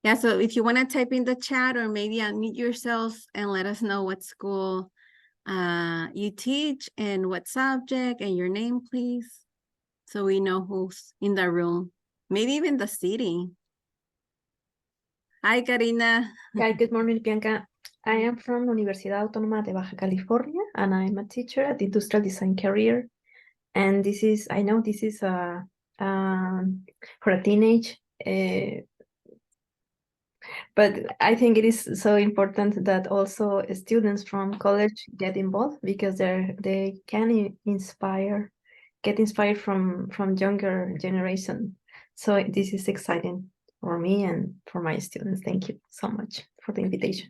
Yeah, so if you want to type in the chat or maybe unmute yourselves and let us know what school you teach and what subject and your name, please. So we know who's in the room, maybe even the city. Hi, Karina. Hi, good morning, Bianca. I am from Universidad Autónoma de Baja California, and I'm a teacher at the Industrial Design career. And this is, I know this is for a teenage, but I think it is so important that also students from college get involved because they can get inspired from younger generation. So this is exciting for me and for my students. Thank you so much for the invitation.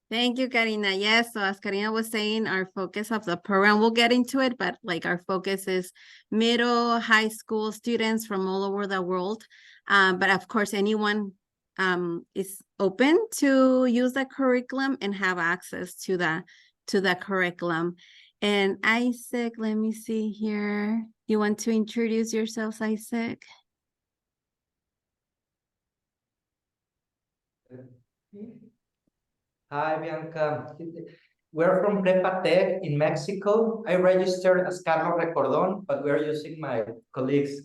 Thank you, Karina. Yes, so as Karina was saying, our focus of the program, we'll get into it, but like our focus is middle, high school students from all over the world. But of course, anyone is open to use the curriculum and have access to the curriculum. And Isaac, let me see here. You want to introduce yourself, Isaac? Hi, Bianca. We're from Prepa Tech in Mexico. I registered as Carlos Recordon, but we're using my colleagues'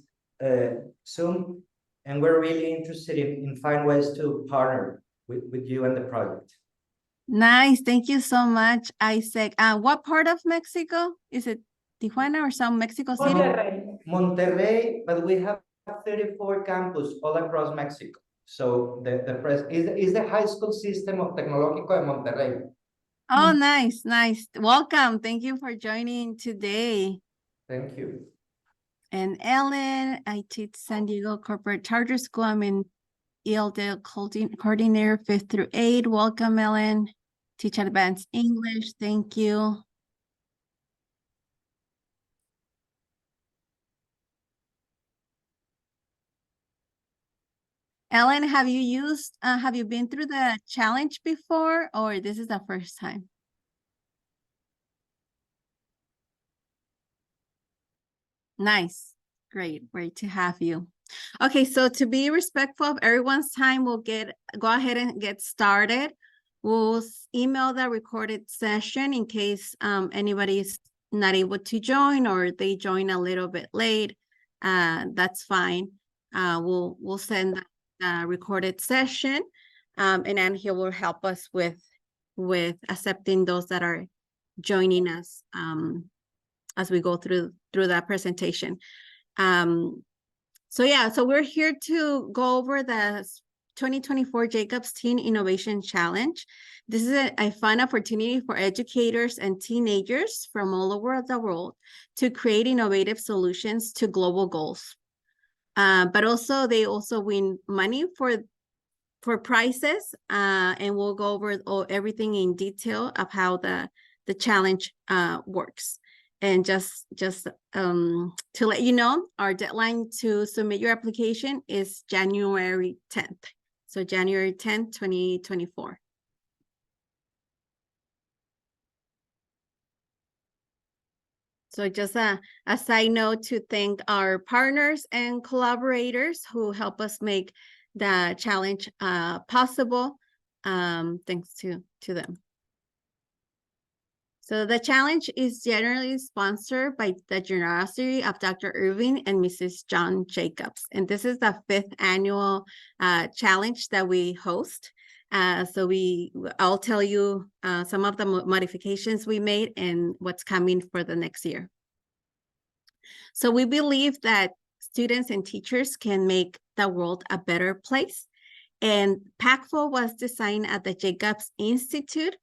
Zoom, and we're really interested in find ways to partner with you and the project. Nice. Thank you so much, Isaac. What part of Mexico? Is it Tijuana or some Mexico City? Monterrey, but we have 34 campus all across Mexico. So the press is the high school system of Tecnológico de Monterrey. Oh, nice, nice. Welcome. Thank you for joining today. Thank you. And Ellen, I teach San Diego Corporate Charter School. I'm in ELD coordinator 5th through 8th. Welcome, Ellen. Teach advanced English. Thank you. Ellen, have you been through the challenge before, or this is the first time? Nice. Great to have you. Okay, so to be respectful of everyone's time, we'll go ahead and get started. We'll email the recorded session in case anybody's not able to join or they join a little bit late. That's fine. We'll send the recorded session, and then he will help us with accepting those that are joining us as we go through that presentation. So we're here to go over the 2024 Jacobs Teen Innovation Challenge. This is a fun opportunity for educators and teenagers from all over the world to create innovative solutions to global goals. But also they also win money for prizes, and we'll go over everything in detail of how the challenge works. And just to let you know, our deadline to submit your application is January 10th. So January 10th, 2024. So just a side note to thank our partners and collaborators who help us make the challenge possible. Thanks to them. So the challenge is generally sponsored by the generosity of Dr. Irving and Mrs. John Jacobs. And this is the 5th annual challenge that we host. So I'll tell you some of the modifications we made and what's coming for the next year. So we believe that students and teachers can make the world a better place. And PACFO was designed at the Jacobs Institute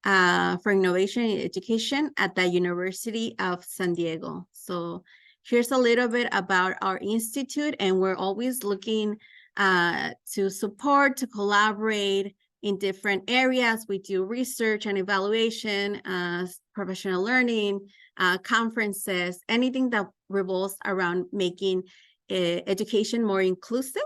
for Innovation in Education at the University of San Diego. So here's a little bit about our institute, and we're always looking to support, to collaborate in different areas. We do research and evaluation, professional learning, conferences, anything that revolves around making education more inclusive.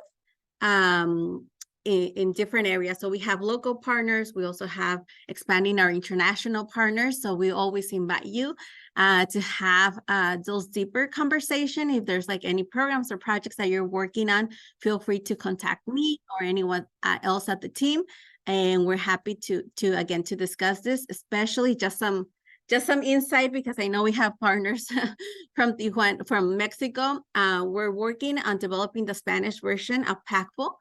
in different areas. So we have local partners. We also have expanding our international partners. So we always invite you to have those deeper conversation. If there's like any programs or projects that you're working on, feel free to contact me or anyone else at the team. And we're happy to again, to discuss this, especially just some insight, because I know we have partners from Tijuana, from Mexico. We're working on developing the Spanish version of PACFO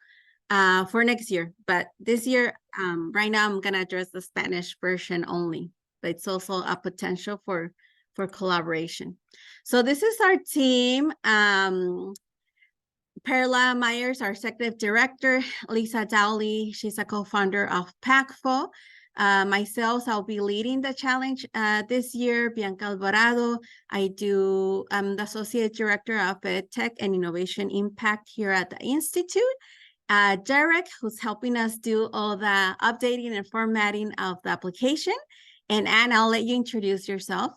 for next year. But this year, right now, I'm going to address the Spanish version only. But it's also a potential for collaboration. So this is our team. Perla Myers, our executive director. Lisa Dowley, she's a co-founder of PACFO. Myself, I'll be leading the challenge this year. Bianca Alvarado, I'm the associate director of Tech and Innovation Impact here at the Institute. Derek, who's helping us do all the updating and formatting of the application. And Anne, I'll let you introduce yourself.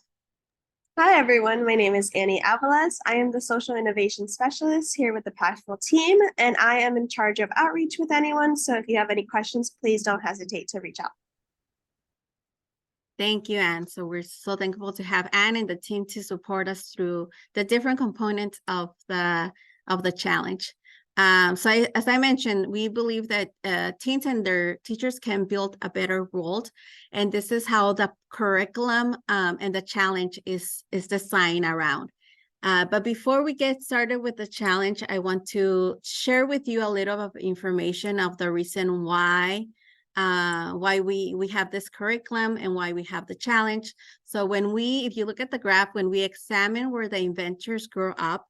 Hi, everyone. My name is Annie Avalas. I am the Social Innovation Specialist here with the PACFO team, and I am in charge of outreach with anyone. So if you have any questions, please don't hesitate to reach out. Thank you, Anne. So we're so thankful to have Anne and the team to support us through the different components of the challenge. So as I mentioned, we believe that teens and their teachers can build a better world. And this is how the curriculum and the challenge is designed around. But before we get started with the challenge, I want to share with you a little of information of the reason why we have this curriculum and why we have the challenge. So if you look at the graph, when we examine where the inventors grew up,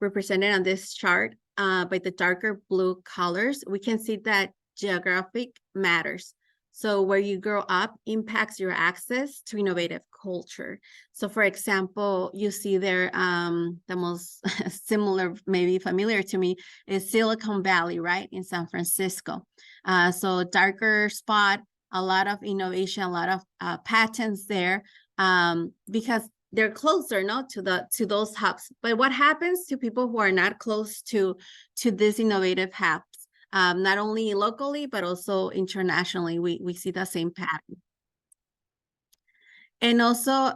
represented on this chart by the darker blue colors, we can see that geographic matters. So where you grow up impacts your access to innovative culture. So for example, you see there, the most similar, maybe familiar to me, is Silicon Valley, right, in San Francisco. So darker spot, a lot of innovation, a lot of patents there, because they're closer, to those hubs. But what happens to people who are not close to these innovative hubs? Not only locally, but also internationally, we see the same pattern. And also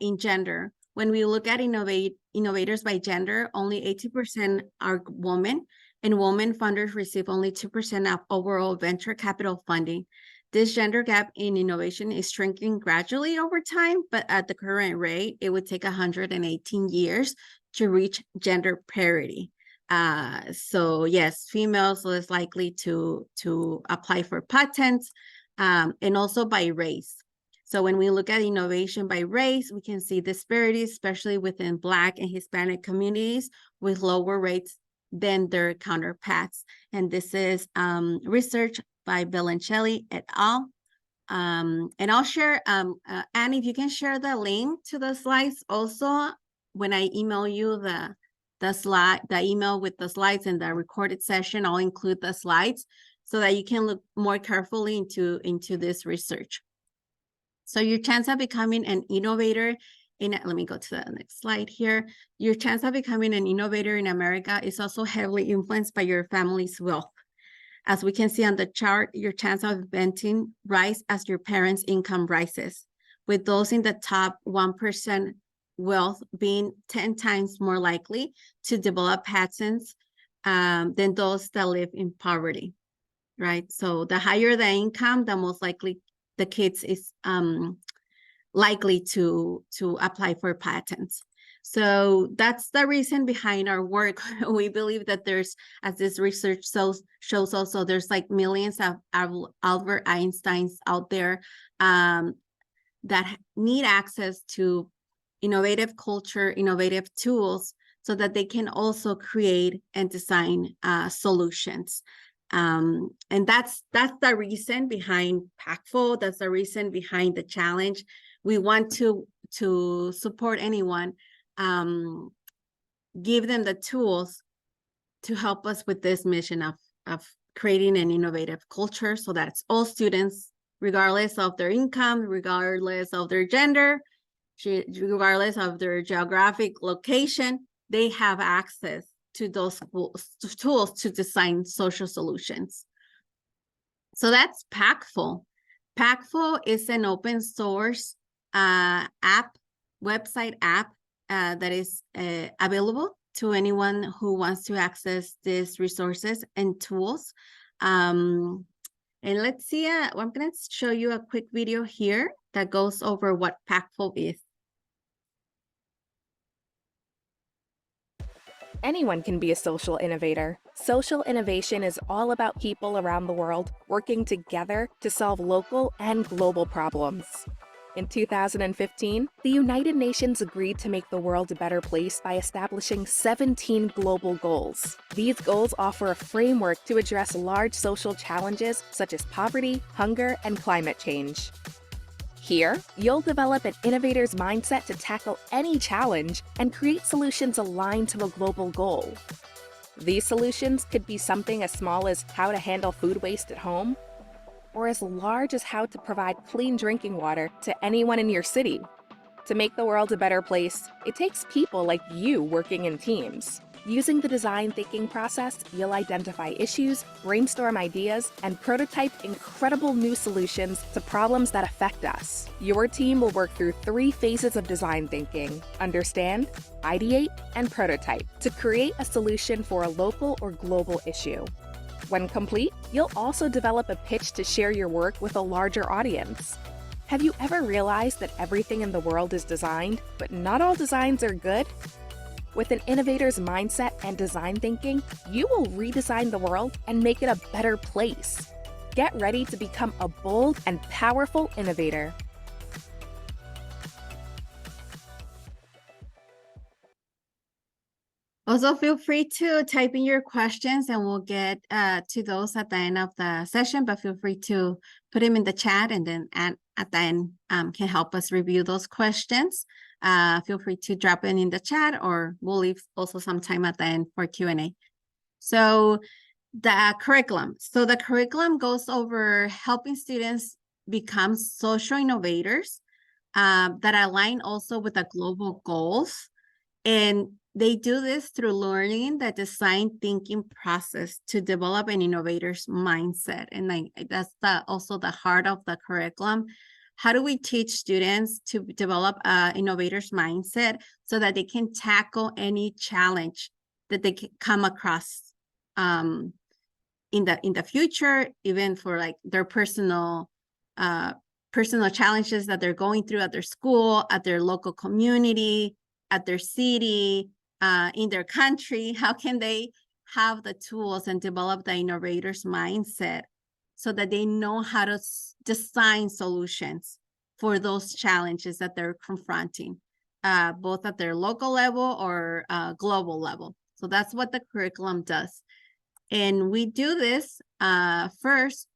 in gender, when we look at innovators by gender, only 80% are women, and women funders receive only 2% of overall venture capital funding. This gender gap in innovation is shrinking gradually over time, but at the current rate, it would take 118 years to reach gender parity. So yes, females less likely to apply for patents, and also by race. So when we look at innovation by race, we can see disparities, especially within Black and Hispanic communities, with lower rates than their counterparts. And this is research by Violoncelli et al. And I'll share, Annie, if you can share the link to the slides also when I email you the email with the slides and the recorded session, I'll include the slides so that you can look more carefully into this research. So your chance of becoming an innovator let me go to the next slide here. Your chance of becoming an innovator in America is also heavily influenced by your family's wealth. As we can see on the chart, your chance of inventing rise as your parents' income rises, with those in the top 1% wealth being 10 times more likely to develop patents than those that live in poverty, right? So the higher the income, the most likely the kids is likely to apply for patents. So that's the reason behind our work. We believe that there's, as this research shows also, there's like millions of Albert Einsteins out there that need access to innovative culture, innovative tools, so that they can also create and design solutions. And that's the reason behind PACFO. That's the reason behind the challenge. We want to support anyone, give them the tools to help us with this mission of creating an innovative culture, so that all students, regardless of their income, regardless of their gender, regardless of their geographic location, they have access to those tools to design social solutions. So that's Packful. Packful is an open source website app that is available to anyone who wants to access these resources and tools. And let's see, I'm going to show you a quick video here that goes over what Packful is. Anyone can be a social innovator. Social innovation is all about people around the world working together to solve local and global problems. In 2015, the United Nations agreed to make the world a better place by establishing 17 global goals. These goals offer a framework to address large social challenges such as poverty, hunger, and climate change. Here, you'll develop an innovator's mindset to tackle any challenge and create solutions aligned to a global goal. These solutions could be something as small as how to handle food waste at home, or as large as how to provide clean drinking water to anyone in your city. To make the world a better place, it takes people like you working in teams. Using the design thinking process, you'll identify issues, brainstorm ideas, and prototype incredible new solutions to problems that affect us. Your team will work through 3 phases of design thinking: understand, ideate, and prototype to create a solution for a local or global issue. When complete, you'll also develop a pitch to share your work with a larger audience. Have you ever realized that everything in the world is designed, but not all designs are good? With an innovator's mindset and design thinking, you will redesign the world and make it a better place. Get ready to become a bold and powerful innovator. Also, feel free to type in your questions and we'll get to those at the end of the session, but feel free to put them in the chat, and then at the end can help us review those questions. Feel free to drop it in the chat, or we'll leave also some time at the end for Q&A. So the curriculum. So the curriculum goes over helping students become social innovators that align also with the global goals. And they do this through learning the design thinking process to develop an innovator's mindset. And that's also the heart of the curriculum. How do we teach students to develop an innovator's mindset so that they can tackle any challenge that they can come across in the future, even for like their personal challenges that they're going through at their school, at their local community, at their city, in their country? How can they have the tools and develop the innovator's mindset so that they know how to design solutions for those challenges that they're confronting, both at their local level or global level? So that's what the curriculum does. And we do this first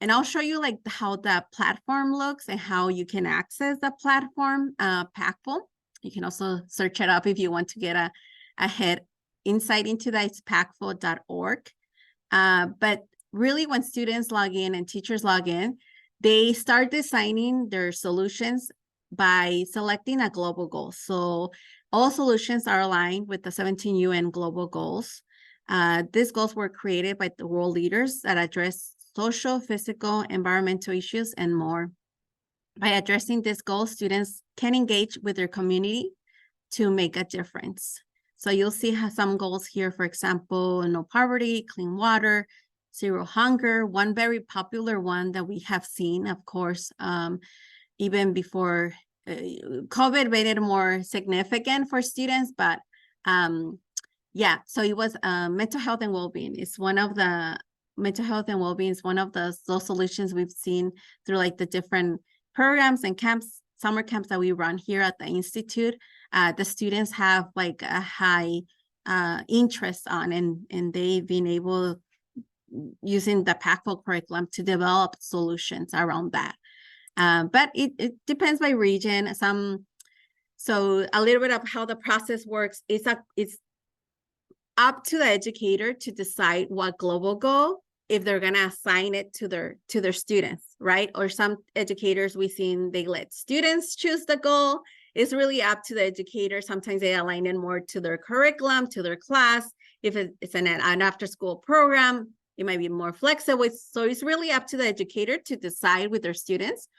and I'll show you like how the platform looks and how you can access the platform, Packful. You can also search it up if you want to get a head insight into that. It's packful.org. But really, when students log in and teachers log in, they start designing their solutions by selecting a global goal. So all solutions are aligned with the 17 UN global goals. These goals were created by the world leaders that address social, physical, environmental issues, and more. By addressing these goals, students can engage with their community to make a difference. So you'll see some goals here, for example, no poverty, clean water, zero hunger. One very popular one that we have seen, of course, even before COVID made it more significant for students, but yeah, so it was mental health and well-being. It's one of the mental health and well-being is one of those solutions we've seen through like the different programs and camps, summer camps that we run here at the Institute. The students have like a high interest on, and they've been able, using the Packful curriculum, to develop solutions around that. But it depends by region. So a little bit of how the process works is it's up to the educator to decide what global goal, if they're going to assign it to their students, right? Or some educators we've seen, they let students choose the goal. It's really up to the educator. Sometimes they align it more to their curriculum, to their class. If it's an after-school program, It might be more flexible. So it's really up to the educator to decide with their students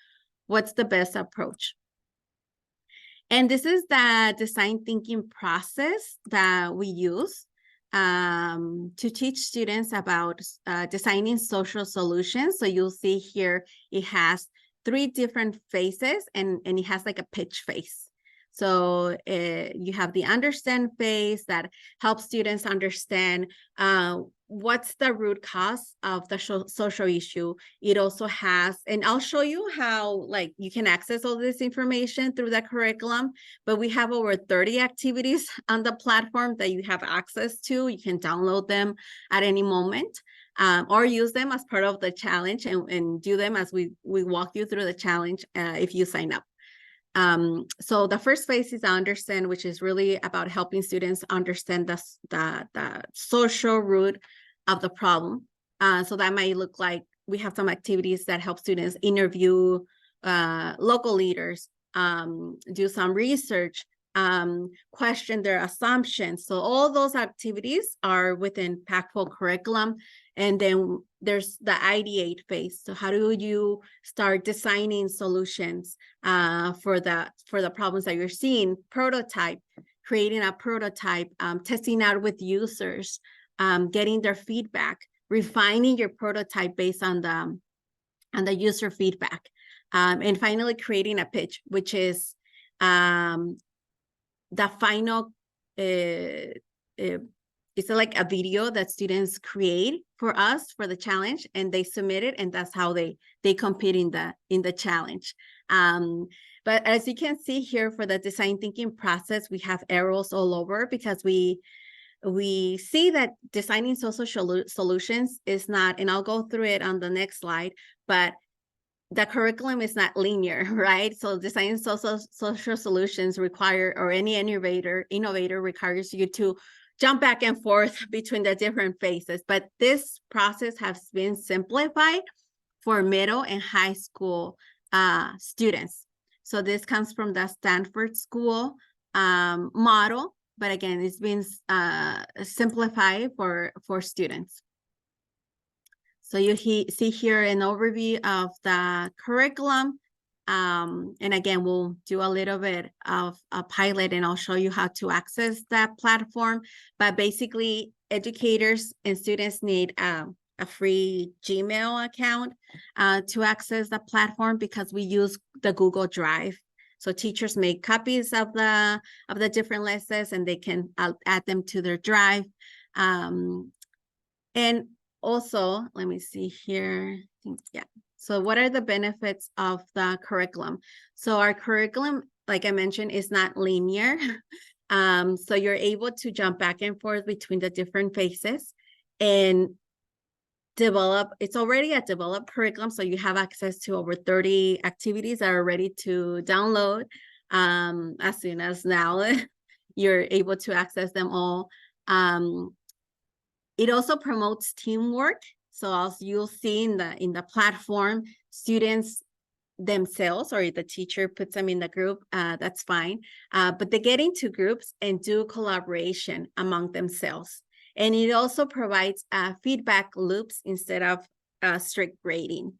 what's the best approach. And this is the design thinking process that we use to teach students about designing social solutions. So you'll see here, it has 3 different phases and it has like a pitch phase. So you have the understand phase that helps students understand what's the root cause of the social issue. It also has, and I'll show you how like you can access all this information through the curriculum, but we have over 30 activities on the platform that you have access to. You can download them at any moment. Or use them as part of the challenge and do them as we walk you through the challenge if you sign up. So the first phase is understand, which is really about helping students understand the social root of the problem. So that might look like we have some activities that help students interview local leaders, do some research, question their assumptions. So all those activities are within Pac-12 curriculum. And then there's the ideate phase. So how do you start designing solutions for the problems that you're seeing? Prototype, creating a prototype, testing out with users, getting their feedback, refining your prototype based on the user feedback, and finally creating a pitch, which is the final. It's like a video that students create for us for the challenge, and they submit it, and that's how they compete in the challenge. But as you can see here for the design thinking process, we have arrows all over because we see that designing social solutions is not, and I'll go through it on the next slide, but the curriculum is not linear, right? So designing social solutions require, or any innovator requires you to jump back and forth between the different phases. But this process has been simplified for middle and high school students. So this comes from the Stanford School model, but again, it's been simplified for students. So you see here an overview of the curriculum. And again, we'll do a little bit of a pilot and I'll show you how to access that platform. But basically, educators and students need a free Gmail account to access the platform because we use the Google Drive. So teachers make copies of the different lessons and they can add them to their drive. And also, let me see here. Yeah. So what are the benefits of the curriculum? So our curriculum, like I mentioned, is not linear. So you're able to jump back and forth between the different phases and develop. It's already a developed curriculum. So you have access to over 30 activities that are ready to download. As soon as now you're able to access them all. It also promotes teamwork. So as you'll see in the platform, students themselves or the teacher puts them in the group, that's fine. But they get into groups and do collaboration among themselves. And it also provides feedback loops instead of strict grading.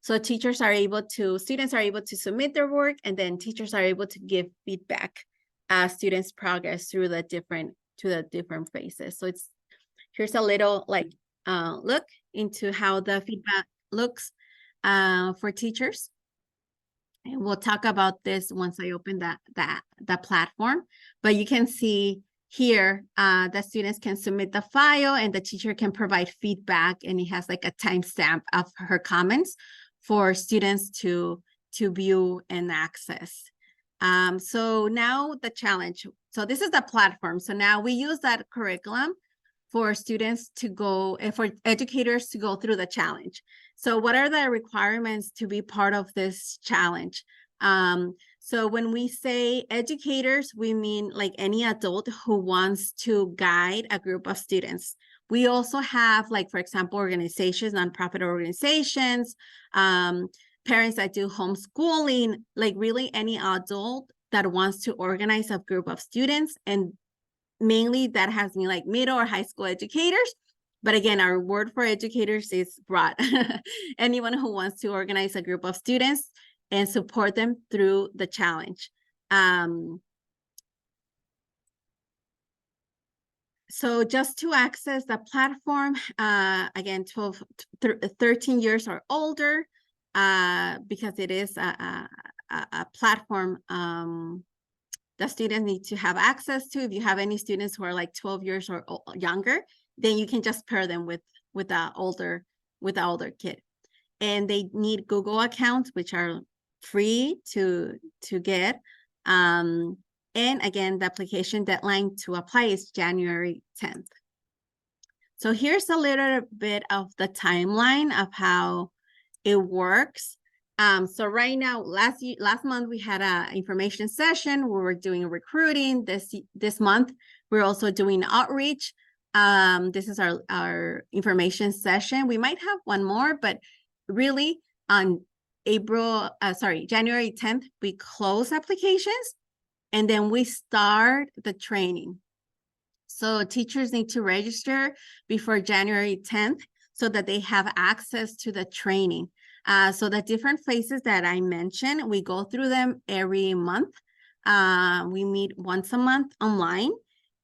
So students are able to submit their work, and then teachers are able to give feedback students' progress through the different phases. So here's a little look into how the feedback looks for teachers. And we'll talk about this once I open that platform. But you can see here the students can submit the file and the teacher can provide feedback, and it has like a timestamp of her comments for students to view and access. So now the challenge. So this is the platform. So now we use that curriculum for students to go, and for educators to go through the challenge. So what are the requirements to be part of this challenge? So when we say educators, we mean like any adult who wants to guide a group of students. We also have, like, for example, organizations, nonprofit organizations, parents that do homeschooling, like really any adult that wants to organize a group of students. And mainly that has been like middle or high school educators But again, our word for educators is broad. Anyone who wants to organize a group of students and support them through the challenge. So just to access the platform, again, 13 years or older, because it is a platform the students need to have access to. If you have any students who are like 12 years or younger, then you can just pair them with the older kid. And they need Google accounts, which are free to get. And again, the application deadline to apply is January 10th. So here's a little bit of the timeline of how it works. So right now, last month we had an information session. We were doing recruiting. This month we're also doing outreach. This is our information session. We might have one more, but really on January 10th, we close applications and then we start the training. So teachers need to register before January 10th so that they have access to the training. So the different phases that I mentioned, we go through them every month. We meet once a month online.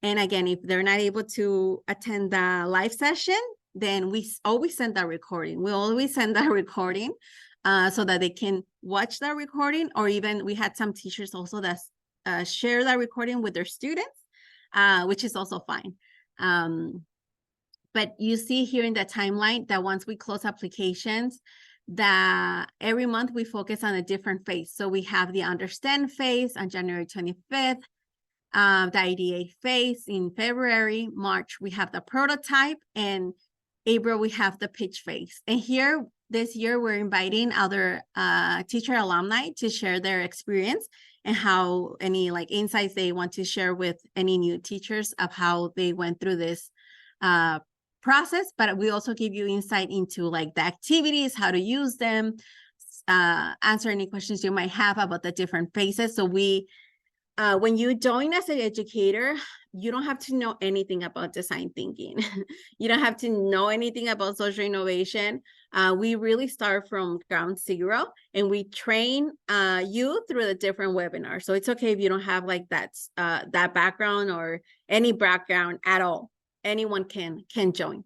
And again, if they're not able to attend the live session, then we always send that recording. We always send that recording so that they can watch that recording, or even we had some teachers also that share that recording with their students, which is also fine. But you see here in the timeline that once we close applications, that every month we focus on a different phase. So we have the understand phase on January 25th, the ideate phase in February. March, we have the prototype, and April, we have the pitch phase. And here, this year, we're inviting other teacher alumni to share their experience and how any like insights they want to share with any new teachers of how they went through this process. But we also give you insight into like the activities, how to use them, answer any questions you might have about the different phases. So we, when you join as an educator, you don't have to know anything about design thinking. You don't have to know anything about social innovation. We really start from ground zero, and we train you through the different webinars. So it's okay if you don't have like that background or any background at all. Anyone can join.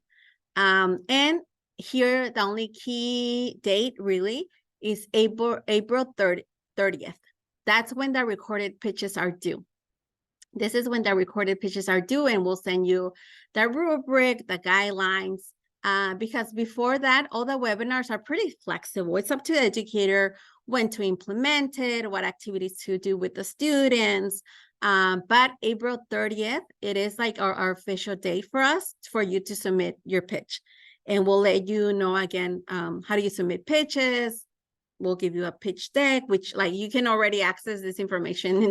And here, the only key date really is April 30th. That's when the recorded pitches are due. This is when the recorded pitches are due, and we'll send you the rubric, the guidelines, because before that, all the webinars are pretty flexible. It's up to the educator when to implement it, what activities to do with the students. But April 30th, it is like our official date for us, for you to submit your pitch. And we'll let you know again, how do you submit pitches. We'll give you a pitch deck, which like you can already access this information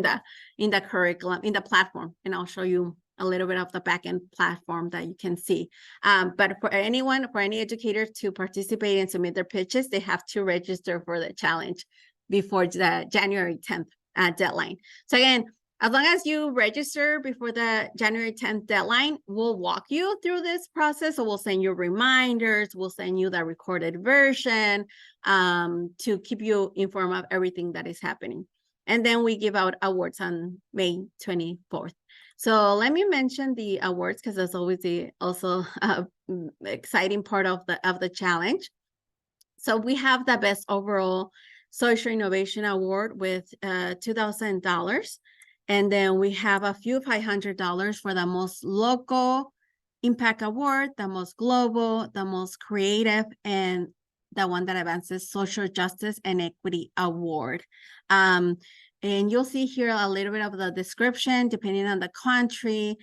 in the curriculum, in the platform. And I'll show you a little bit of the backend platform that you can see. But for any educator to participate and submit their pitches, they have to register for the challenge before the January 10th deadline. So again, as long as you register before the January 10th deadline, we'll walk you through this process. So we'll send you reminders, we'll send you the recorded version to keep you informed of everything that is happening. And then we give out awards on May 24th. So let me mention the awards, because that's always the also exciting part of the challenge. So we have the best overall social innovation award with $2,000. And then we have a few $500 for the most local impact award, the most global, the most creative, and the one that advances social justice and equity award. And you'll see here a little bit of the description, depending on the country.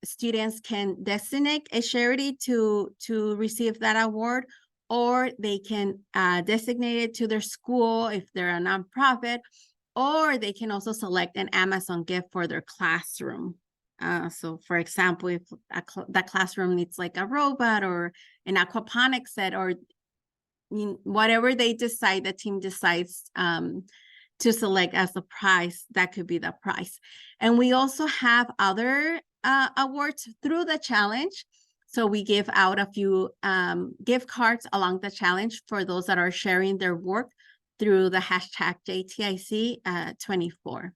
Students can designate a charity to receive that award, or they can designate it to their school if they're a nonprofit, or they can also select an Amazon gift for their classroom. So for example, if that classroom needs like a robot or an aquaponics set, or whatever they decide, the team decides to select as the prize, that could be the prize. And we also have other awards through the challenge. So we give out a few gift cards along the challenge for those that are sharing their work through the hashtag JTIC24.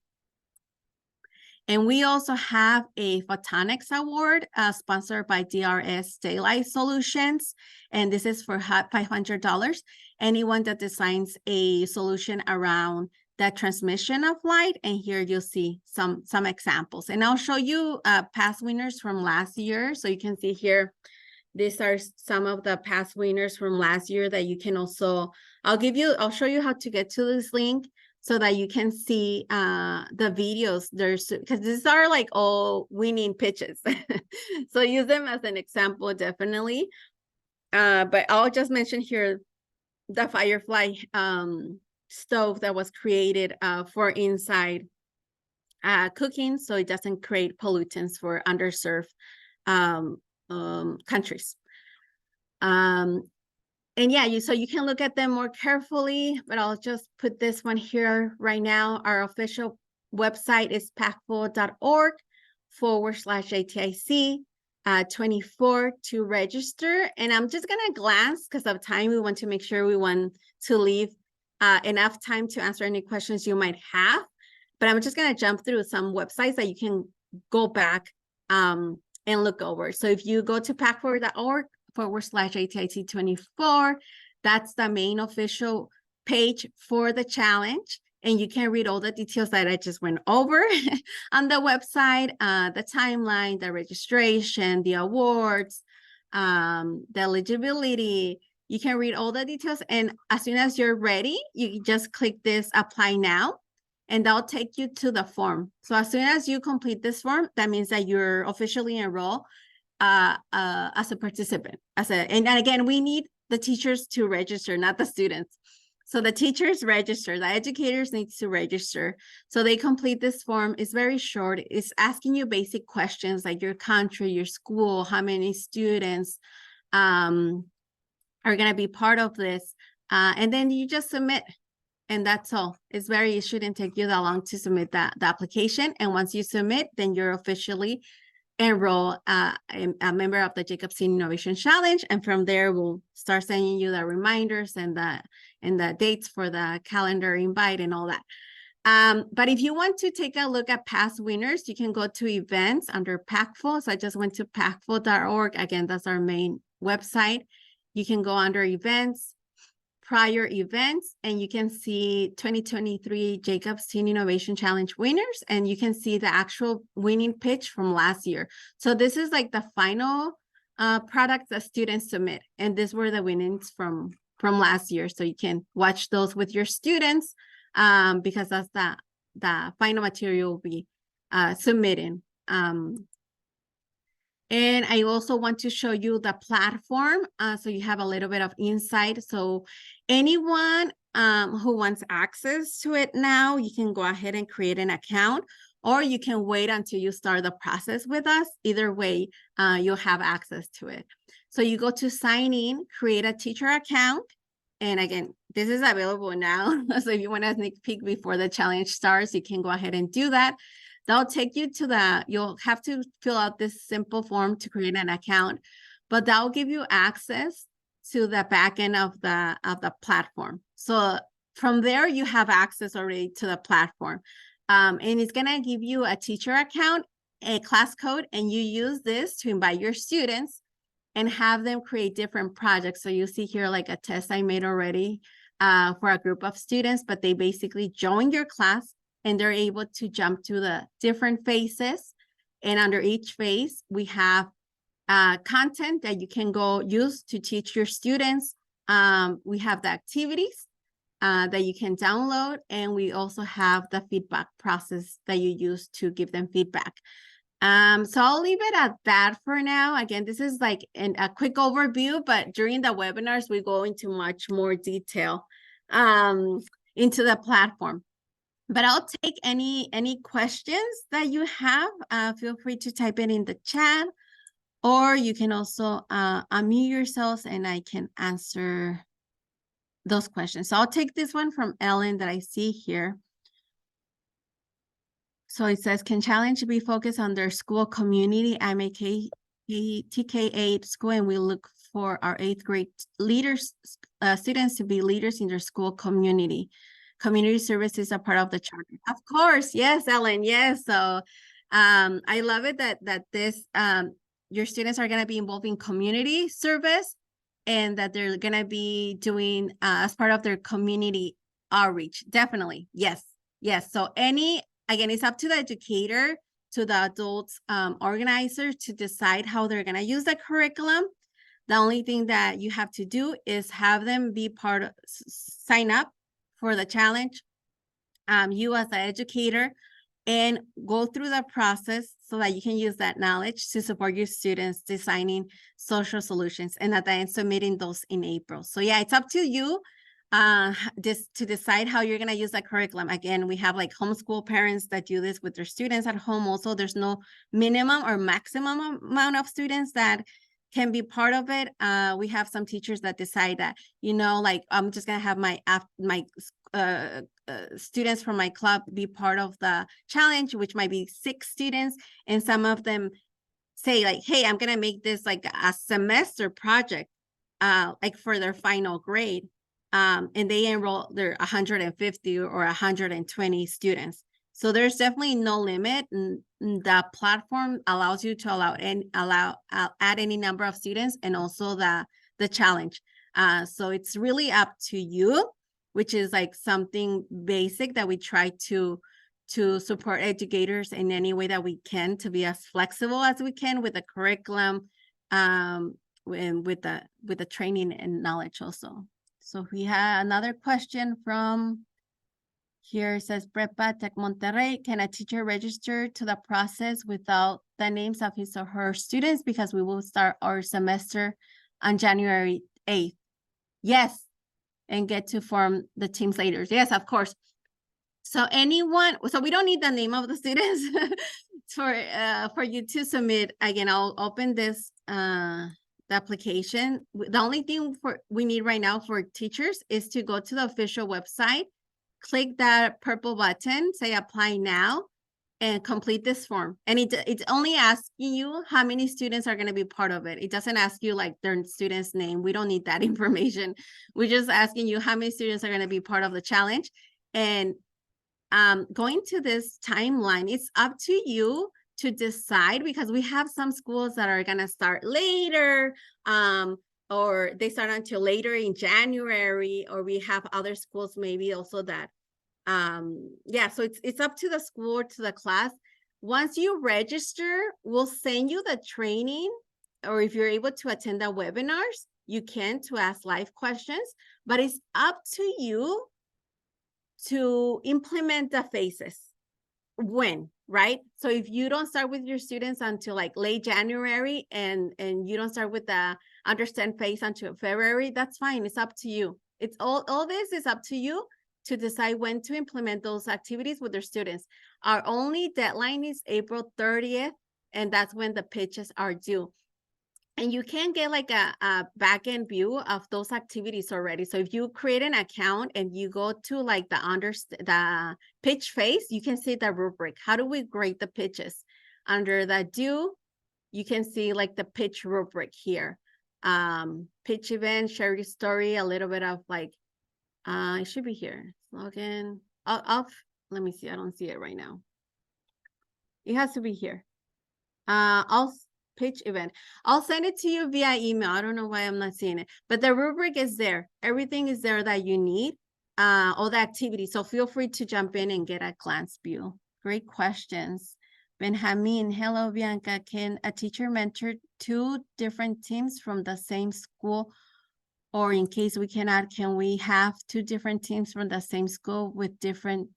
And we also have a Photonics Award sponsored by DRS Daylight Solutions. And this is for $500. Anyone that designs a solution around the transmission of light. And here you'll see some examples. And I'll show you past winners from last year. So you can see here, these are some of the past winners from last year that you can also, I'll show you how to get to this link so that you can see the videos. Because these are like all winning pitches. So use them as an example, definitely. But I'll just mention here the Firefly stove that was created for inside cooking, so it doesn't create pollutants for underserved countries. And yeah, so you can look at them more carefully, but I'll just put this one here right now. Our official website is pactful.org/JTIC24 to register. And I'm just gonna glance because of time. We want to make sure we want to leave enough time to answer any questions you might have. But I'm just gonna jump through some websites that you can go back and look over. So if you go to pactful.org/JTIC24, that's the main official page for the challenge. And you can read all the details that I just went over on the website, the timeline, the registration, the awards, the eligibility. You can read all the details. And as soon as you're ready, you just click this apply now, and that'll take you to the form. So as soon as you complete this form, that means that you're officially enrolled as a participant. And again, we need the teachers to register, not the students. So the teachers register, the educators need to register. So they complete this form. It's very short. It's asking you basic questions like your country, your school, how many students are gonna be part of this. And then you just submit, and that's all. It shouldn't take you that long to submit the application. And once you submit, then you're officially enroll a member of the Jacobs Teen Innovation Challenge, and from there we'll start sending you the reminders and the dates for the calendar invite and all that. But if you want to take a look at past winners, you can go to events under Pactful. So I just went to pactful.org. Again, that's our main website. You can go under events, prior events, and you can see 2023 Jacobs Teen Innovation Challenge winners, and you can see the actual winning pitch from last year. So this is like the final products that students submit, and these were the winnings from last year. So you can watch those with your students because that's the final material will be submitted. And I also want to show you the platform so you have a little bit of insight. So anyone who wants access to it now, you can go ahead and create an account, or you can wait until you start the process with us. Either way, you'll have access to it. So you go to sign in, create a teacher account. And again, this is available now. So if you want a sneak peek before the challenge starts, you can go ahead and do that. That'll take you to you'll have to fill out this simple form to create an account, but that'll give you access to the back end of the platform. So from there, you have access already to the platform. And it's gonna give you a teacher account, a class code, and you use this to invite your students and have them create different projects. So you see here like a test I made already for a group of students, but they basically join your class and they're able to jump to the different phases. And under each phase, we have content that you can go use to teach your students. We have the activities that you can download, and we also have the feedback process that you use to give them feedback. So I'll leave it at that for now. Again, this is like a quick overview, but during the webinars, we go into much more detail into the platform. But I'll take any questions that you have. Feel free to type it in the chat, or you can also unmute yourselves and I can answer those questions. So I'll take this one from Ellen that I see here. So it says, can challenge be focused on their school community TK8 school, and we look for our 8th grade leaders, students to be leaders in their school community. Community service is a part of the charter. Of course, yes, Ellen, yes. So I love it that this your students are going to be involved in community service, and that they're going to be doing as part of their community outreach. Definitely, yes, yes. So again, it's up to the educator, to the adults organizer, to decide how they're going to use the curriculum. The only thing that you have to do is have them be part of, sign up for the challenge, you as the educator, and go through the process so that you can use that knowledge to support your students designing social solutions, and at the end submitting those in April. So yeah, it's up to you to decide how you're going to use that curriculum. Again, we have like homeschool parents that do this with their students at home. Also, there's no minimum or maximum amount of students that can be part of it. We have some teachers that decide that, like, I'm just going to have my students from my club be part of the challenge, which might be 6 students. And some of them say like, hey, I'm going to make this like a semester project, like for their final grade. And they enroll their 150 or 120 students. So there's definitely no limit. The platform allows you to add any number of students, and also the challenge. So it's really up to you, which is like something basic that we try to support educators in any way that we can, to be as flexible as we can with the curriculum, and with the training and knowledge also. So we have another question from here. It says, Prepa Tech Monterrey, can a teacher register to the process without the names of his or her students, because we will start our semester on January 8th? Yes, and get to form the teams later. Yes, of course. So we don't need the name of the students for you to submit. Again, I'll open this the application. The only thing we need right now for teachers is to go to the official website, click that purple button, say apply now, and complete this form. And it's only asking you how many students are going to be part of it. It doesn't ask you like their student's name. We don't need that information. We're just asking you how many students are going to be part of the challenge. And going to this timeline, it's up to you to decide, because we have some schools that are going to start later, or they start until later in January, or we have other schools maybe also that yeah, so it's up to the school or to the class. Once you register, we'll send you the training, or if you're able to attend the webinars, you can, to ask live questions, but it's up to you to implement the phases. When, right? So if you don't start with your students until like late January, and you don't start with the understand phase until February, that's fine. It's up to you. It's all this is up to you to decide when to implement those activities with their students. Our only deadline is April 30th, and that's when the pitches are due. And you can get like a back-end view of those activities already. So if you create an account and you go to like the pitch phase, you can see the rubric. How do we grade the pitches? Under the due, you can see like the pitch rubric here. Pitch event, share your story, a little bit of like, it should be here. Login. Let me see. I don't see it right now. It has to be here. Pitch event. I'll send it to you via email. I don't know why I'm not seeing it, but the rubric is there. Everything is there that you need, all the activities. So feel free to jump in and get a glance view. Great questions. Benjamin, hello, Bianca. Can a teacher mentor 2 different teams from the same school? Or in case we cannot, can we have 2 different teams from the same school with different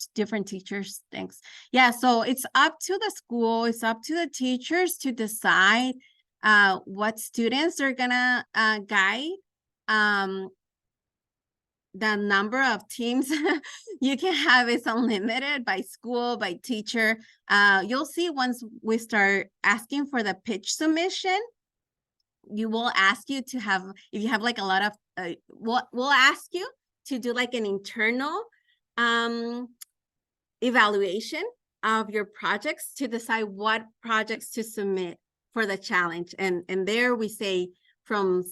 teachers? Thanks. Yeah, so it's up to the school, it's up to the teachers to decide what students are gonna guide. The number of teams you can have is unlimited by school, by teacher. You'll see once we start asking for the pitch submission, you will ask you to have, if you have like a lot of, we'll ask you to do like an internal evaluation of your projects to decide what projects to submit for the challenge. And there we say for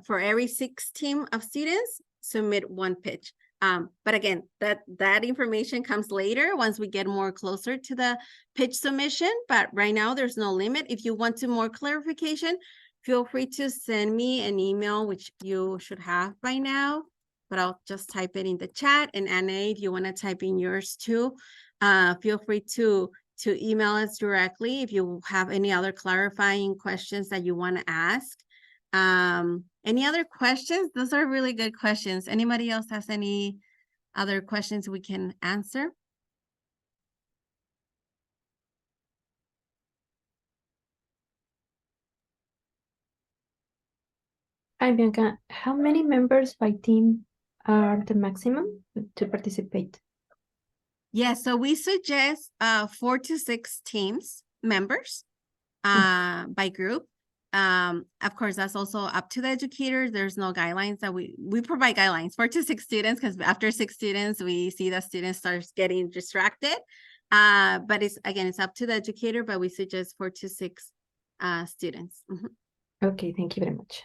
every 6 team of students, submit 1 pitch. But again, that information comes later once we get more closer to the pitch submission. But right now there's no limit. If you want more clarification, feel free to send me an email, which you should have by now, but I'll just type it in the chat. And Anna, if you want to type in yours too, feel free to email us directly if you have any other clarifying questions that you want to ask. Any other questions? Those are really good questions. Anybody else has any other questions we can answer? Hi, Bianca. How many members by team are the maximum to participate? Yeah, so we suggest 4 to 6 teams members by group. Of course, that's also up to the educators. There's no guidelines that we provide guidelines 4 to 6 students, because after 6 students, we see the students starts getting distracted. But it's up to the educator, but we suggest 4 to 6 students. Okay, thank you very much.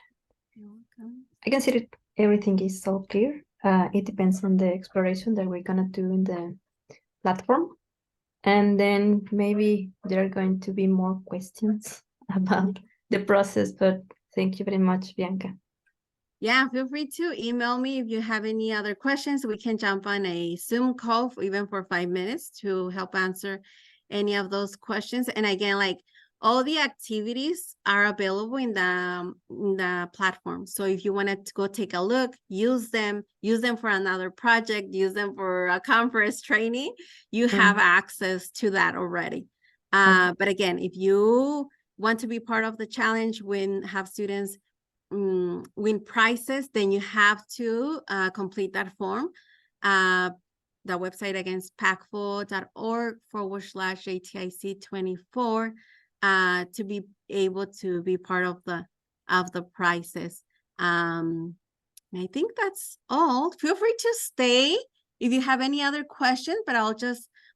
You're welcome. I consider everything is so clear. It depends on the exploration that we're gonna do in the platform. And then maybe there are going to be more questions about the process, but thank you very much, Bianca. Yeah, feel free to email me if you have any other questions. We can jump on a Zoom call even for 5 minutes to help answer any of those questions. And again, like all the activities are available in the platform. So if you wanted to go take a look, use them for another project, use them for a conference training, you have access to that already. But again, if you want to be part of the challenge, have students win prizes, then you have to complete that form. The website again is pacfo.org/ATIC24 to be able to be part of the prizes. I think that's all. Feel free to stay if you have any other questions, but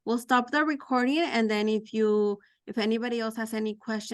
we'll stop the recording, and then if anybody else has any questions